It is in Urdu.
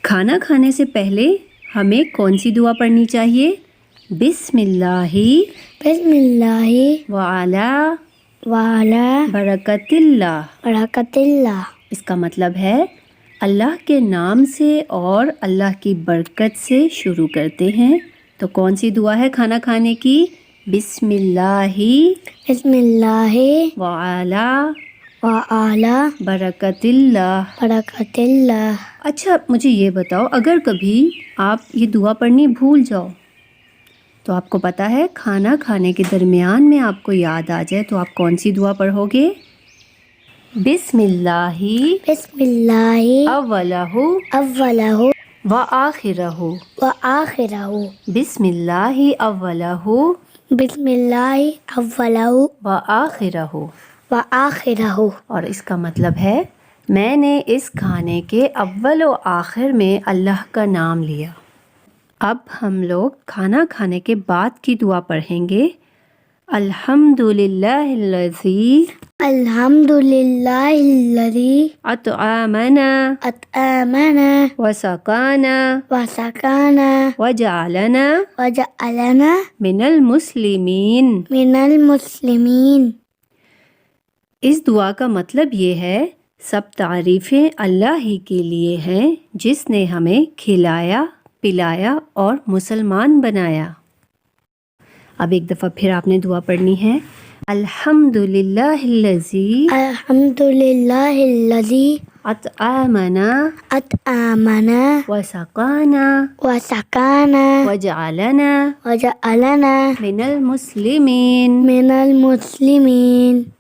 کھانا کھانے سے پہلے ہمیں کون سی دعا پڑھنی چاہیے؟ بسم اللہ بسم اللہ وعلی برکت اللہ۔ برکت اللہ۔ اس کا مطلب ہے اللہ کے نام سے اور اللہ کی برکت سے شروع کرتے ہیں۔ تو کون سی دعا ہے کھانا کھانے کی؟ بسم اللہ بسم اللہ وعلی برکت اللہ۔ برکت اللہ۔ اچھا مجھے یہ بتاؤ، اگر کبھی آپ یہ دعا پڑھنی بھول جاؤ تو آپ کو پتہ ہے کھانا کھانے کے درمیان میں آپ کو یاد آ جائے تو آپ کون سی دعا پڑھو گے؟ بسم اللہ بسم اللہ اولہ اولہ وآخرہ۔ وآخرہ۔ بسم اللہ اولہ بسم اللہ اولہ وآخرہ۔ وآخرہ۔ اور اس کا مطلب ہے میں نے اس کھانے کے اول و آخر میں اللہ کا نام لیا۔ اب ہم لوگ کھانا کھانے کے بعد کی دعا پڑھیں گے۔ الحمدللہ الذی الحمدللہ الذی اطعمنا اطعمنا وسقانا وسقانا وجعلنا وجعلنا من المسلمین۔ من المسلمین۔ اس دعا کا مطلب یہ ہے سب تعریفیں اللہ ہی کے لیے ہیں جس نے ہمیں کھلایا پلایا اور مسلمان بنایا۔ اب ایک دفعہ پھر آپ نے دعا پڑھنی ہے۔ الحمدللہ الذی الحمدللہ الذی اطعمنا اطعمنا وسقانا وسقانا وجعلنا وجعلنا من المسلمین۔ من المسلمین۔